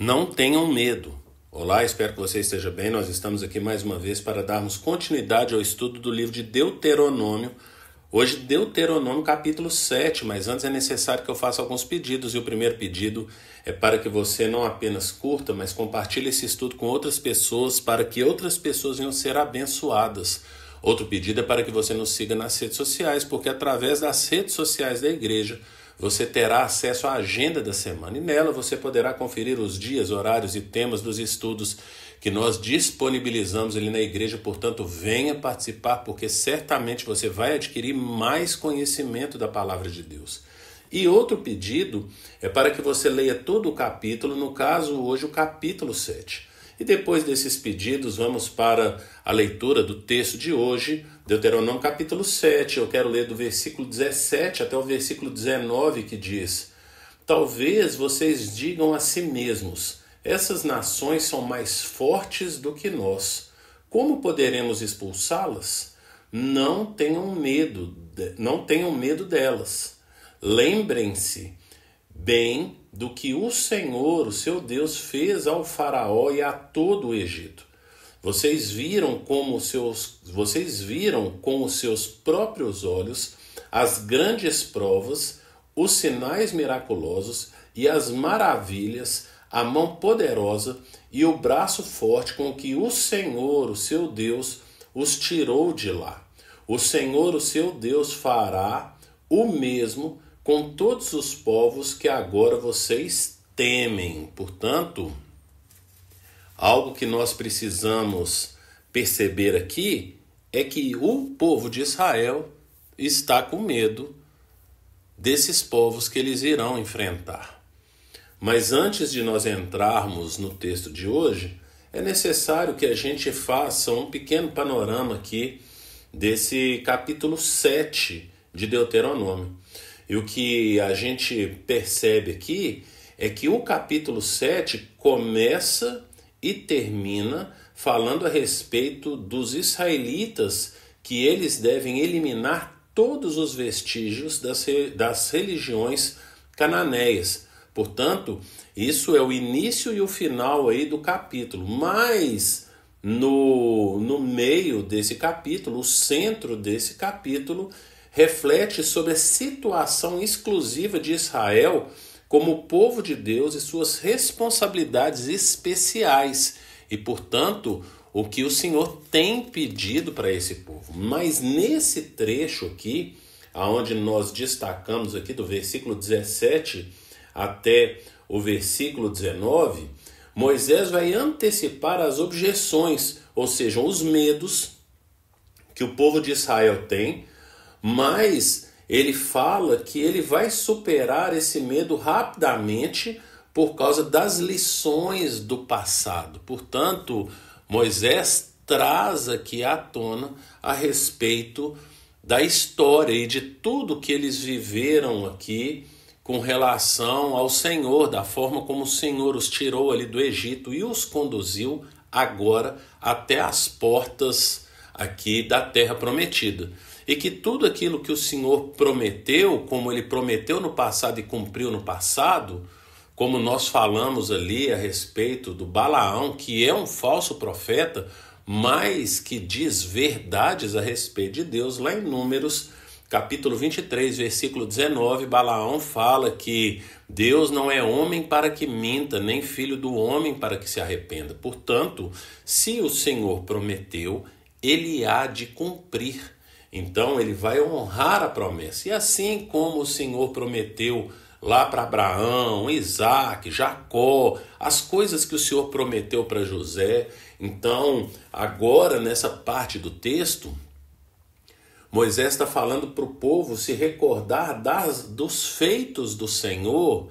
Não tenham medo. Olá, espero que você esteja bem. Nós estamos aqui mais uma vez para darmos continuidade ao estudo do livro de Deuteronômio. Hoje, Deuteronômio capítulo 7, mas antes é necessário que eu faça alguns pedidos. E o primeiro pedido é para que você não apenas curta, mas compartilhe esse estudo com outras pessoas, para que outras pessoas venham ser abençoadas. Outro pedido é para que você nos siga nas redes sociais, porque através das redes sociais da igreja, você terá acesso à agenda da semana e nela você poderá conferir os dias, horários e temas dos estudos que nós disponibilizamos ali na igreja. Portanto, venha participar, porque certamente você vai adquirir mais conhecimento da palavra de Deus. E outro pedido é para que você leia todo o capítulo, no caso hoje o capítulo 7. E depois desses pedidos, vamos para a leitura do texto de hoje, Deuteronômio capítulo 7. Eu quero ler do versículo 17 até o versículo 19, que diz: Talvez vocês digam a si mesmos, essas nações são mais fortes do que nós. Como poderemos expulsá-las? Não tenham medo delas. Lembrem-se bem do que o Senhor, o seu Deus, fez ao faraó e a todo o Egito. Vocês viram com os seus próprios olhos as grandes provas, os sinais miraculosos e as maravilhas, a mão poderosa e o braço forte com que o Senhor, o seu Deus, os tirou de lá. O Senhor, o seu Deus, fará o mesmo com todos os povos que agora vocês temem. Portanto, algo que nós precisamos perceber aqui é que o povo de Israel está com medo desses povos que eles irão enfrentar. Mas antes de nós entrarmos no texto de hoje, é necessário que a gente faça um pequeno panorama aqui desse capítulo 7 de Deuteronômio. E o que a gente percebe aqui é que o capítulo 7 começa e termina falando a respeito dos israelitas, que eles devem eliminar todos os vestígios das religiões cananeias. Portanto, isso é o início e o final aí do capítulo. Mas no meio desse capítulo, o centro desse capítulo, reflete sobre a situação exclusiva de Israel como povo de Deus e suas responsabilidades especiais. E, portanto, o que o Senhor tem pedido para esse povo. Mas nesse trecho aqui, onde nós destacamos aqui do versículo 17 até o versículo 19, Moisés vai antecipar as objeções, ou seja, os medos que o povo de Israel tem, mas ele fala que ele vai superar esse medo rapidamente por causa das lições do passado. Portanto, Moisés traz aqui à tona a respeito da história e de tudo que eles viveram aqui com relação ao Senhor, da forma como o Senhor os tirou ali do Egito e os conduziu agora até as portas aqui da terra prometida. E que tudo aquilo que o Senhor prometeu, como ele prometeu no passado e cumpriu no passado, como nós falamos ali a respeito do Balaão, que é um falso profeta, mas que diz verdades a respeito de Deus, lá em Números, capítulo 23, versículo 19, Balaão fala que Deus não é homem para que minta, nem filho do homem para que se arrependa. Portanto, se o Senhor prometeu, ele há de cumprir. Então ele vai honrar a promessa. E assim como o Senhor prometeu lá para Abraão, Isaac, Jacó, as coisas que o Senhor prometeu para José, então agora nessa parte do texto, Moisés está falando para o povo se recordar dos feitos do Senhor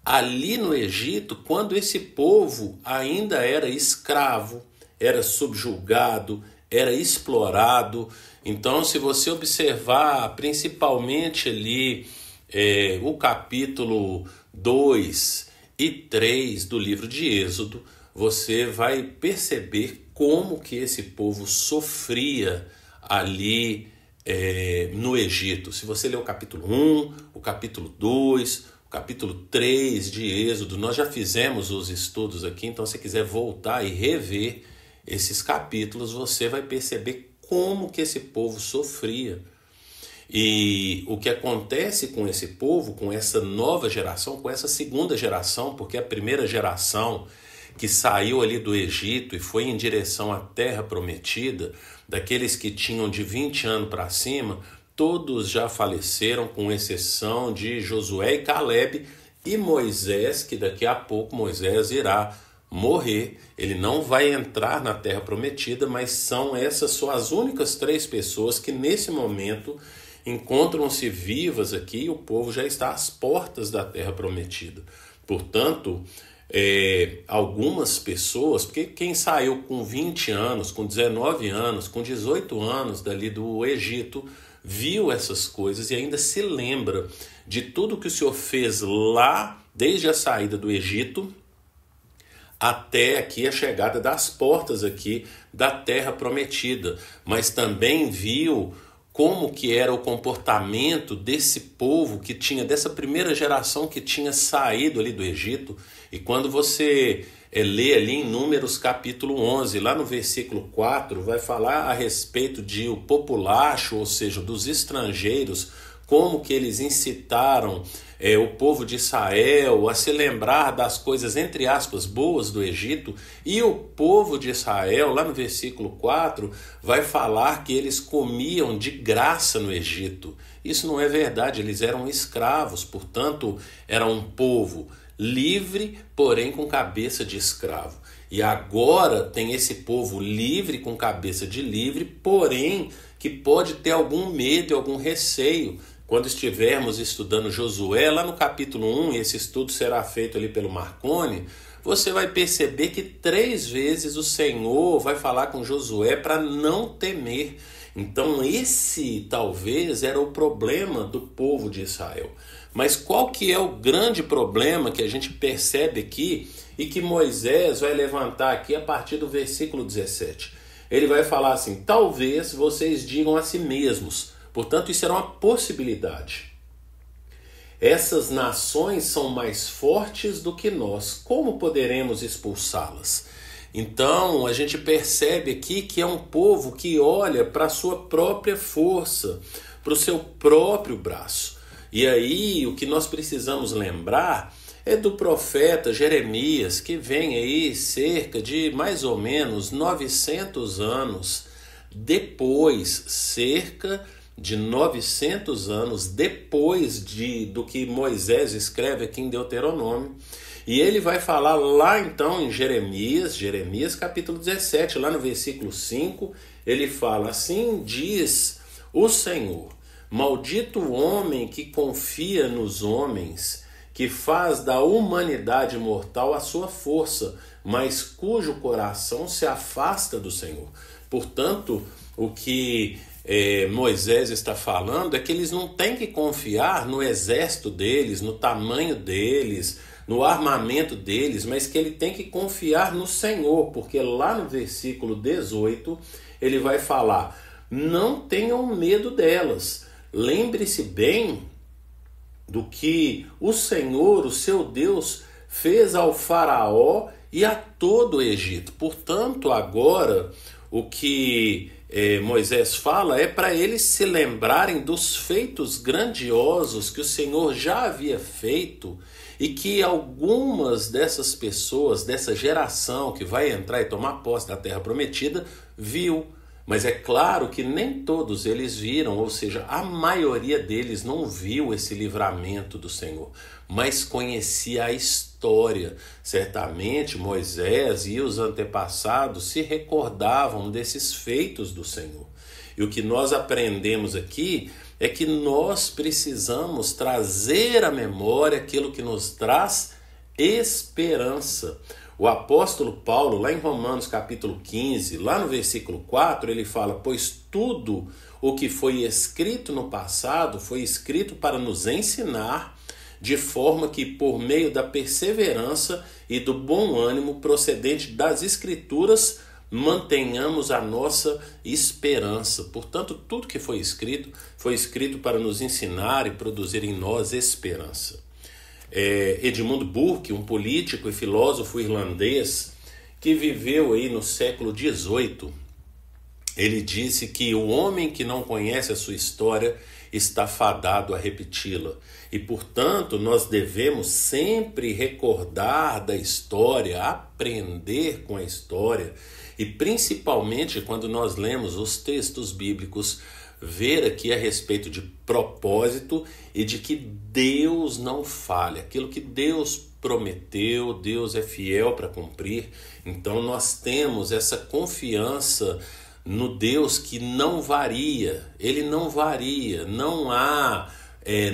ali no Egito, quando esse povo ainda era escravo, era subjugado, era explorado. Então, se você observar principalmente ali o capítulo 2 e 3 do livro de Êxodo, você vai perceber como que esse povo sofria ali no Egito. Se você ler o capítulo 1, o capítulo 2, o capítulo 3 de Êxodo. Nós já fizemos os estudos aqui, então se você quiser voltar e rever esses capítulos, você vai perceber como que esse povo sofria. E o que acontece com esse povo, com essa nova geração, com essa segunda geração, porque a primeira geração que saiu ali do Egito e foi em direção à terra prometida, daqueles que tinham de 20 anos para cima, todos já faleceram, com exceção de Josué e Caleb e Moisés, que daqui a pouco Moisés irá morrer. Ele não vai entrar na terra prometida, mas são essas só as únicas 3 pessoas que nesse momento encontram-se vivas aqui, e o povo já está às portas da terra prometida. Portanto, algumas pessoas, porque quem saiu com 20 anos, com 19 anos, com 18 anos dali do Egito, viu essas coisas e ainda se lembra de tudo que o Senhor fez lá, desde a saída do Egito até aqui a chegada das portas aqui da terra prometida, mas também viu como que era o comportamento desse povo que tinha, dessa primeira geração que tinha saído ali do Egito. E quando você lê ali em Números capítulo 11, lá no versículo 4, vai falar a respeito de o populacho, ou seja, dos estrangeiros, como que eles incitaram o povo de Israel a se lembrar das coisas, entre aspas, boas do Egito. E o povo de Israel, lá no versículo 4, vai falar que eles comiam de graça no Egito. Isso não é verdade, eles eram escravos, portanto, era um povo livre, porém com cabeça de escravo. E agora tem esse povo livre, com cabeça de livre, porém que pode ter algum medo e algum receio. Quando estivermos estudando Josué, lá no capítulo 1, e esse estudo será feito ali pelo Marconi, você vai perceber que 3 vezes o Senhor vai falar com Josué para não temer. Então esse talvez era o problema do povo de Israel. Mas qual que é o grande problema que a gente percebe aqui e que Moisés vai levantar aqui a partir do versículo 17? Ele vai falar assim: talvez vocês digam a si mesmos. Portanto, isso era uma possibilidade. Essas nações são mais fortes do que nós. Como poderemos expulsá-las? Então, a gente percebe aqui que é um povo que olha para a sua própria força, para o seu próprio braço. E aí, o que nós precisamos lembrar é do profeta Jeremias, que vem aí cerca de mais ou menos 900 anos depois, cerca de 900 anos depois do que Moisés escreve aqui em Deuteronômio. E ele vai falar lá então em Jeremias capítulo 17, lá no versículo 5, ele fala: assim diz o Senhor, maldito o homem que confia nos homens, que faz da humanidade mortal a sua força, mas cujo coração se afasta do Senhor. Portanto, o que Moisés está falando é que eles não têm que confiar no exército deles, no tamanho deles, no armamento deles, mas que ele tem que confiar no Senhor, porque lá no versículo 18 ele vai falar: não tenham medo delas, lembre-se bem do que o Senhor, o seu Deus, fez ao faraó e a todo o Egito. Portanto, agora o que Moisés fala é para eles se lembrarem dos feitos grandiosos que o Senhor já havia feito e que algumas dessas pessoas, dessa geração que vai entrar e tomar posse da terra prometida, viu. Mas é claro que nem todos eles viram, ou seja, a maioria deles não viu esse livramento do Senhor, mas conhecia a história. Certamente Moisés e os antepassados se recordavam desses feitos do Senhor. E o que nós aprendemos aqui é que nós precisamos trazer à memória aquilo que nos traz esperança. O apóstolo Paulo, lá em Romanos capítulo 15, lá no versículo 4, ele fala: pois tudo o que foi escrito no passado foi escrito para nos ensinar, de forma que por meio da perseverança e do bom ânimo procedente das Escrituras mantenhamos a nossa esperança. Portanto, tudo que foi escrito para nos ensinar e produzir em nós esperança. Edmund Burke, um político e filósofo irlandês que viveu aí no século XVIII. Ele disse que o homem que não conhece a sua história está fadado a repeti-la. E, portanto, nós devemos sempre recordar da história, aprender com a história e, principalmente, quando nós lemos os textos bíblicos, ver aqui a respeito de propósito e de que Deus não falha. Aquilo que Deus prometeu, Deus é fiel para cumprir. Então, nós temos essa confiança no Deus que não varia, ele não varia, não há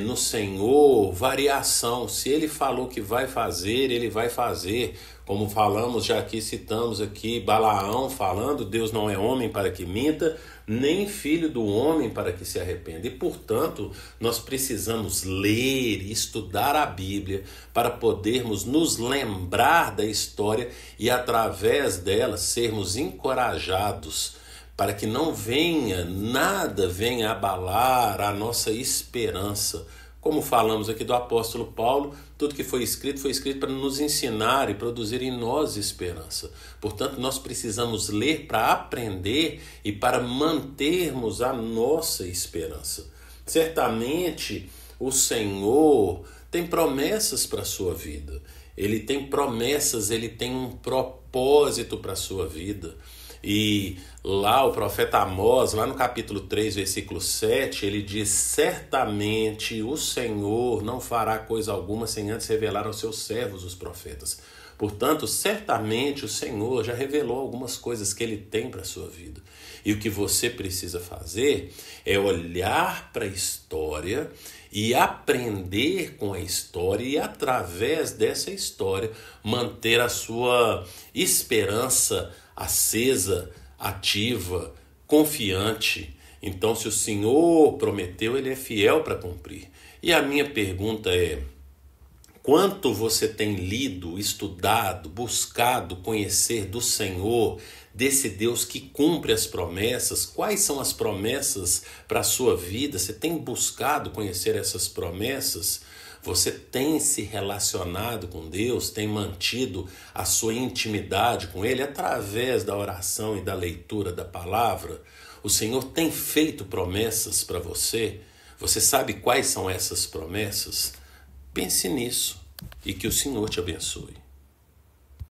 no Senhor variação. Se ele falou que vai fazer, ele vai fazer. Como falamos já aqui, citamos aqui Balaão falando, Deus não é homem para que minta, nem filho do homem para que se arrependa. E, portanto, nós precisamos ler e estudar a Bíblia para podermos nos lembrar da história e, através dela, sermos encorajados para que não nada venha abalar a nossa esperança. Como falamos aqui do apóstolo Paulo, tudo que foi escrito para nos ensinar e produzir em nós esperança. Portanto, nós precisamos ler para aprender e para mantermos a nossa esperança. Certamente, o Senhor tem promessas para a sua vida. Ele tem promessas, ele tem um propósito para a sua vida. E lá o profeta Amós, lá no capítulo 3, versículo 7, ele diz: certamente o Senhor não fará coisa alguma sem antes revelar aos seus servos, os profetas. Portanto, certamente o Senhor já revelou algumas coisas que ele tem para a sua vida. E o que você precisa fazer é olhar para a história e aprender com a história e, através dessa história, manter a sua esperança acesa, ativa, confiante. Então, se o Senhor prometeu, ele é fiel para cumprir. E a minha pergunta é: quanto você tem lido, estudado, buscado conhecer do Senhor, desse Deus que cumpre as promessas? Quais são as promessas para a sua vida? Você tem buscado conhecer essas promessas? Você tem se relacionado com Deus, tem mantido a sua intimidade com Ele através da oração e da leitura da palavra? O Senhor tem feito promessas para você? Você sabe quais são essas promessas? Pense nisso e que o Senhor te abençoe.